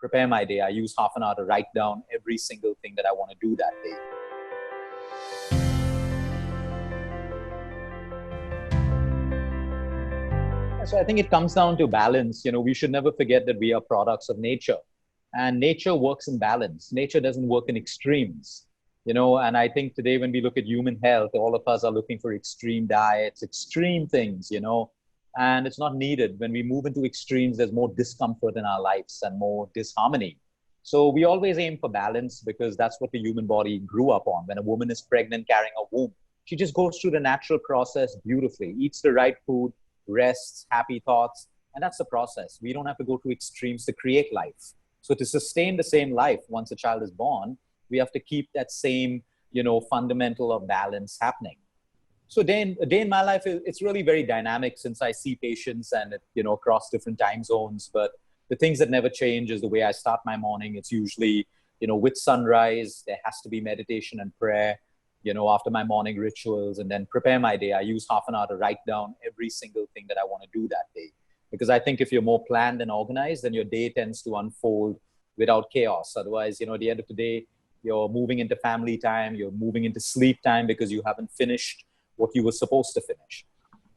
prepare my day. I use half an hour to write down every single thing that I want to do that day. So I think it comes down to balance. We should never forget that we are products of nature, and nature works in balance. Nature doesn't work in extremes. And I think today when we look at human health, all of us are looking for extreme diets, extreme things, and it's not needed. When we move into extremes, there's more discomfort in our lives and more disharmony. So we always aim for balance because that's what the human body grew up on. When a woman is pregnant carrying a womb, she just goes through the natural process beautifully, eats the right food, rests, happy thoughts, and that's the process. We don't have to go to extremes to create life. So to sustain the same life once a child is born, we have to keep that same, fundamental of balance happening. So a day in my life, it's really very dynamic since I see patients and, across different time zones. But the things that never change is the way I start my morning. It's usually, with sunrise, there has to be meditation and prayer, after my morning rituals, and then prepare my day. I use half an hour to write down every single thing that I want to do that day. Because I think if you're more planned and organized, then your day tends to unfold without chaos. Otherwise, at the end of the day, you're moving into family time, you're moving into sleep time because you haven't finished what you were supposed to finish.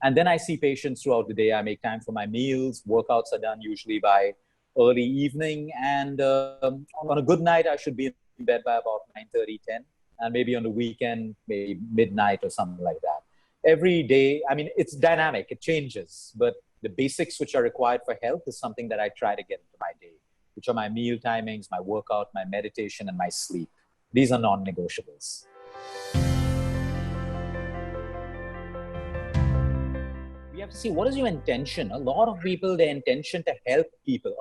And then I see patients throughout the day. I make time for my meals. Workouts are done usually by early evening. And on a good night, I should be in bed by about 9:30, 10. And maybe on the weekend, maybe midnight or something like that. Every day, it's dynamic, it changes. But the basics which are required for health is something that I try to get into my day, which are my meal timings, my workout, my meditation, and my sleep. These are non-negotiables. We have to see, what is your intention? A lot of people, their intention to help people,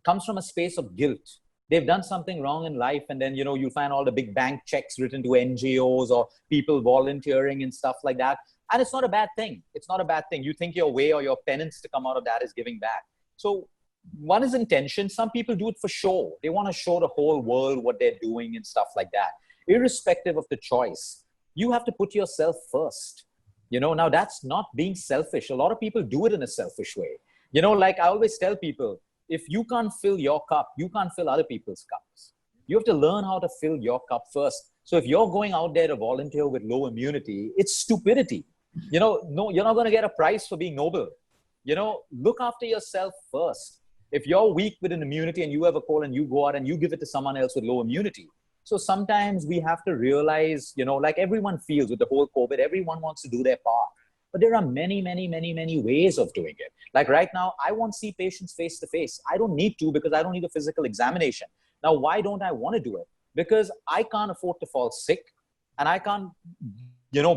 comes from a space of guilt. They've done something wrong in life, and then, you find all the big bank checks written to NGOs or people volunteering and stuff like that. And it's not a bad thing. It's not a bad thing. You think your way or your penance to come out of that is giving back. So one is intention. Some people do it for show. They want to show the whole world what they're doing and stuff like that. Irrespective of the choice, you have to put yourself first. Now that's not being selfish. A lot of people do it in a selfish way. Like I always tell people, if you can't fill your cup, you can't fill other people's cups. You have to learn how to fill your cup first. So if you're going out there to volunteer with low immunity, it's stupidity. No, you're not going to get a prize for being noble. Look after yourself first. If you're weak with an immunity and you have a cold and you go out and you give it to someone else with low immunity. So sometimes we have to realize, like everyone feels with the whole COVID, everyone wants to do their part. But there are many, many, many, many ways of doing it. Like right now, I won't see patients face to face. I don't need to because I don't need a physical examination. Now, why don't I want to do it? Because I can't afford to fall sick, and I can't,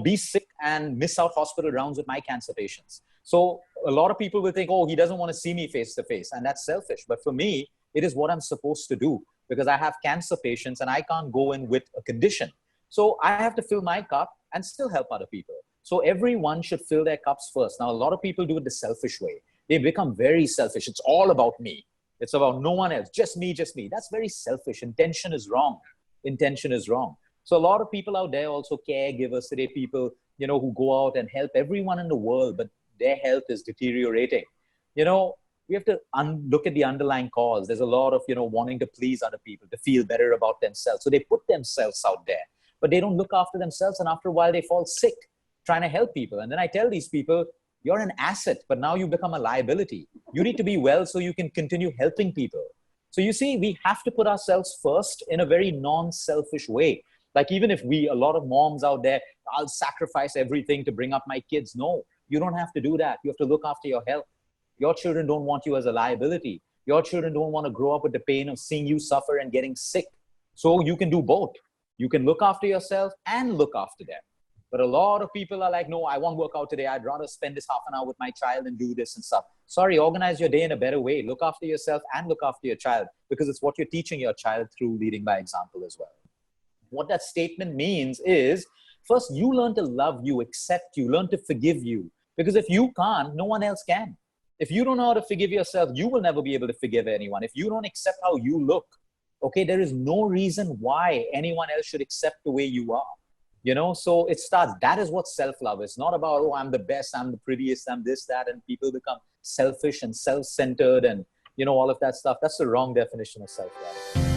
be sick and miss out hospital rounds with my cancer patients. So a lot of people will think, oh, he doesn't want to see me face to face, and that's selfish. But for me, it is what I'm supposed to do because I have cancer patients and I can't go in with a condition. So I have to fill my cup and still help other people. So everyone should fill their cups first. Now, a lot of people do it the selfish way. They become very selfish. It's all about me. It's about no one else, just me, just me. That's very selfish. Intention is wrong. Intention is wrong. So a lot of people out there, also caregivers today, people, who go out and help everyone in the world, but their health is deteriorating. We have to look at the underlying cause. There's a lot of, wanting to please other people, to feel better about themselves. So they put themselves out there, but they don't look after themselves. And after a while, they fall sick trying to help people. And then I tell these people, you're an asset, but now you become a liability. You need to be well so you can continue helping people. So you see, we have to put ourselves first in a very non-selfish way. Like even if a lot of moms out there, I'll sacrifice everything to bring up my kids. No, you don't have to do that. You have to look after your health. Your children don't want you as a liability. Your children don't want to grow up with the pain of seeing you suffer and getting sick. So you can do both. You can look after yourself and look after them. But a lot of people are like, no, I won't work out today. I'd rather spend this half an hour with my child and do this and stuff. Sorry, organize your day in a better way. Look after yourself and look after your child because it's what you're teaching your child through leading by example as well. What that statement means is, first, you learn to love you, accept you, learn to forgive you. Because if you can't, no one else can. If you don't know how to forgive yourself, you will never be able to forgive anyone. If you don't accept how you look, okay, there is no reason why anyone else should accept the way you are. So it starts, that is what self-love is. Not about, oh, I'm the best, I'm the prettiest, I'm this, that, and people become selfish and self-centered and, all of that stuff. That's the wrong definition of self-love.